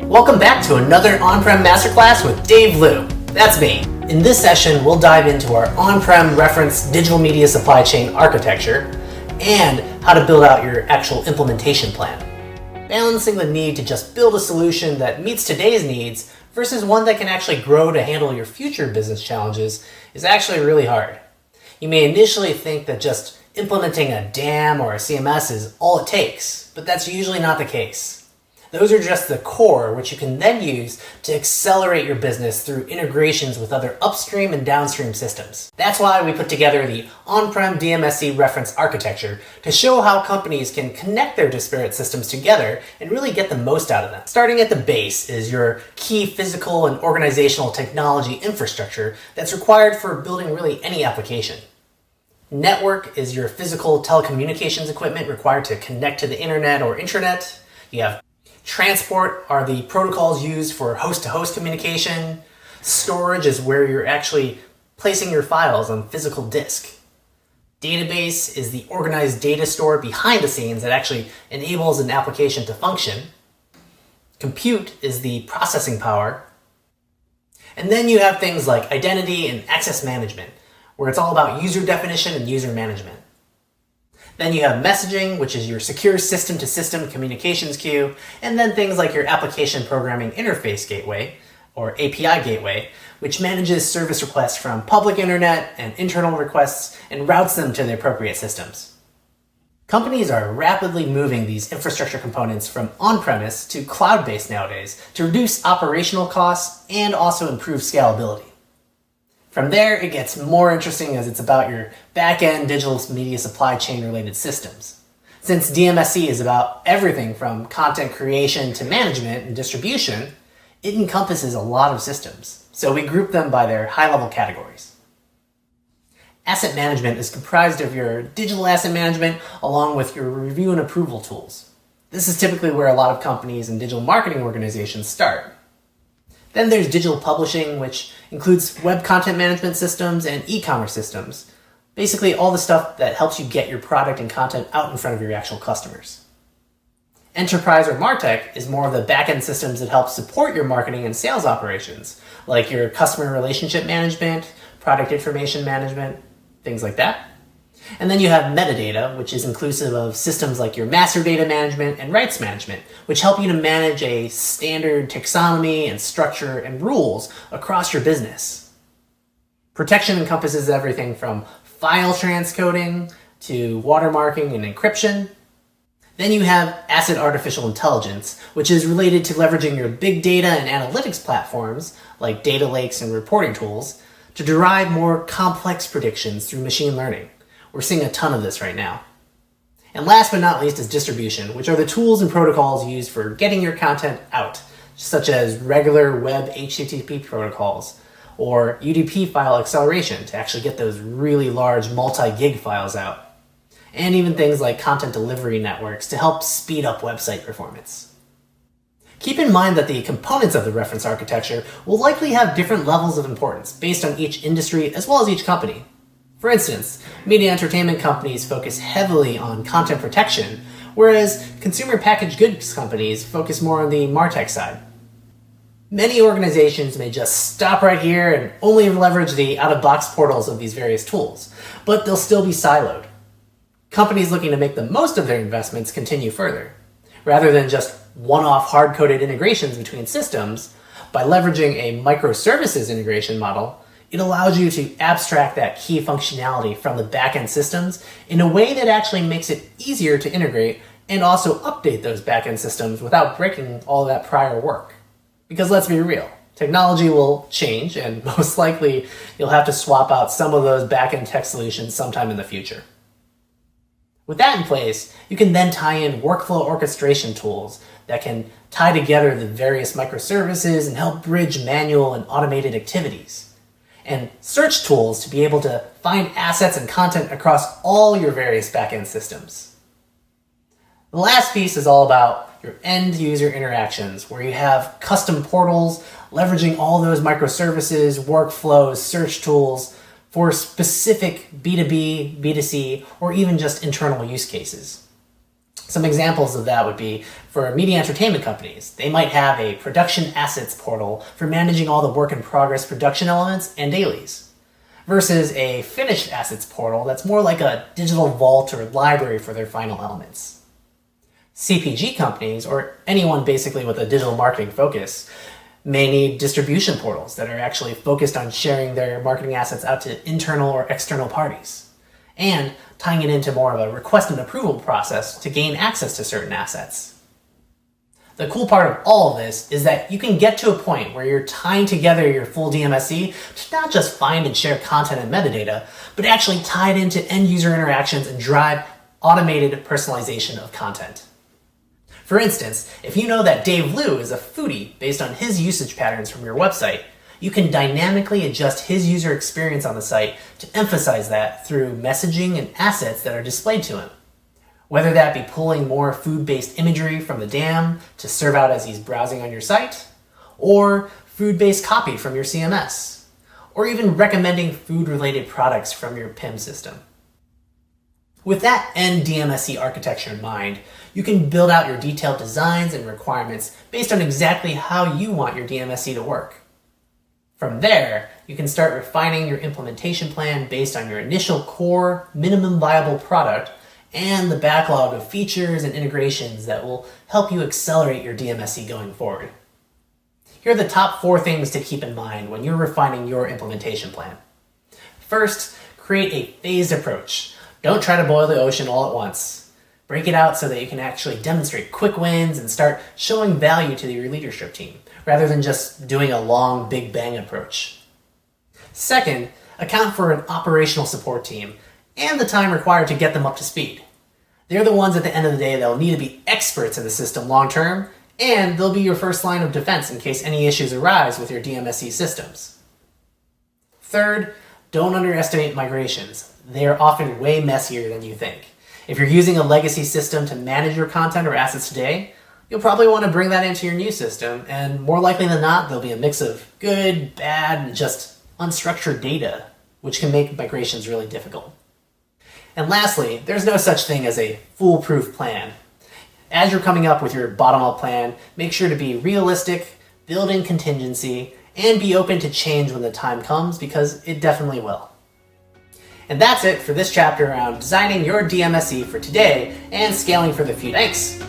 Welcome back to another on-prem masterclass with Dave Liu. That's me. In this session, we'll dive into our on-prem reference digital media supply chain architecture and how to build out your actual implementation plan. Balancing the need to just build a solution that meets today's needs versus one that can actually grow to handle your future business challenges is actually really hard. You may initially think that just implementing a DAM or a CMS is all it takes, but that's usually not the case. Those are just the core, which you can then use to accelerate your business through integrations with other upstream and downstream systems. That's why we put together the on-prem DMSC reference architecture to show how companies can connect their disparate systems together and really get the most out of them. Starting at the base is your key physical and organizational technology infrastructure that's required for building really any application. Network is your physical telecommunications equipment required to connect to the internet or intranet. You have transport are the protocols used for host-to-host communication. Storage is where you're actually placing your files on physical disk. Database is the organized data store behind the scenes that actually enables an application to function. Compute is the processing power. And then you have things like identity and access management, where it's all about user definition and user management. Then you have messaging, which is your secure system-to-system communications queue, and then things like your application programming interface gateway, or API gateway, which manages service requests from public internet and internal requests and routes them to the appropriate systems. Companies are rapidly moving these infrastructure components from on-premise to cloud-based nowadays to reduce operational costs and also improve scalability. From there, it gets more interesting as it's about your back-end digital media supply chain related systems. Since DMSC is about everything from content creation to management and distribution, it encompasses a lot of systems, so we group them by their high-level categories. Asset management is comprised of your digital asset management along with your review and approval tools. This is typically where a lot of companies and digital marketing organizations start. Then there's digital publishing, which includes web content management systems and e-commerce systems. Basically all the stuff that helps you get your product and content out in front of your actual customers. Enterprise or MarTech is more of the back-end systems that help support your marketing and sales operations, like your customer relationship management, product information management, things like that. And then you have metadata, which is inclusive of systems like your master data management and rights management, which help you to manage a standard taxonomy and structure and rules across your business. Protection encompasses everything from file transcoding to watermarking and encryption. Then you have asset artificial intelligence, which is related to leveraging your big data and analytics platforms, like data lakes and reporting tools, to derive more complex predictions through machine learning. We're seeing a ton of this right now. And last but not least is distribution, which are the tools and protocols used for getting your content out, such as regular web HTTP protocols or UDP file acceleration to actually get those really large multi-gig files out, and even things like content delivery networks to help speed up website performance. Keep in mind that the components of the reference architecture will likely have different levels of importance based on each industry as well as each company. For instance, media entertainment companies focus heavily on content protection, whereas consumer packaged goods companies focus more on the MarTech side. Many organizations may just stop right here and only leverage the out-of-box portals of these various tools, but they'll still be siloed. Companies looking to make the most of their investments continue further. Rather than just one-off hard-coded integrations between systems, by leveraging a microservices integration model, it allows you to abstract that key functionality from the back-end systems in a way that actually makes it easier to integrate and also update those back-end systems without breaking all that prior work. Because let's be real, technology will change and most likely you'll have to swap out some of those back-end tech solutions sometime in the future. With that in place, you can then tie in workflow orchestration tools that can tie together the various microservices and help bridge manual and automated activities. And search tools to be able to find assets and content across all your various backend systems. The last piece is all about your end user interactions, where you have custom portals leveraging all those microservices, workflows, search tools for specific B2B, B2C, or even just internal use cases. Some examples of that would be for media entertainment companies. They might have a production assets portal for managing all the work in progress production elements and dailies, versus a finished assets portal that's more like a digital vault or library for their final elements. CPG companies, or anyone basically with a digital marketing focus, may need distribution portals that are actually focused on sharing their marketing assets out to internal or external parties, and tying it into more of a request and approval process to gain access to certain assets. The cool part of all of this is that you can get to a point where you're tying together your full DMSE to not just find and share content and metadata, but actually tie it into end user interactions and drive automated personalization of content. For instance, if you know that Dave Liu is a foodie based on his usage patterns from your website, you can dynamically adjust his user experience on the site to emphasize that through messaging and assets that are displayed to him. Whether that be pulling more food-based imagery from the DAM to serve out as he's browsing on your site, or food-based copy from your CMS, or even recommending food-related products from your PIM system. With that end DMSE architecture in mind, you can build out your detailed designs and requirements based on exactly how you want your DMSE to work. From there, you can start refining your implementation plan based on your initial core minimum viable product and the backlog of features and integrations that will help you accelerate your DMSE going forward. Here are the top 4 things to keep in mind when you're refining your implementation plan. First, create a phased approach. Don't try to boil the ocean all at once. Break it out so that you can actually demonstrate quick wins and start showing value to your leadership team, rather than just doing a long big bang approach. Second, account for an operational support team and the time required to get them up to speed. They're the ones at the end of the day that will need to be experts in the system long term, and they'll be your first line of defense in case any issues arise with your DMSE systems. Third, don't underestimate migrations. They are often way messier than you think. If you're using a legacy system to manage your content or assets today, you'll probably want to bring that into your new system, and more likely than not, there'll be a mix of good, bad, and just unstructured data, which can make migrations really difficult. And lastly, there's no such thing as a foolproof plan. As you're coming up with your bottom-up plan, make sure to be realistic, build in contingency, and be open to change when the time comes, because it definitely will. And that's it for this chapter around designing your DMSE for today and scaling for the future. Thanks!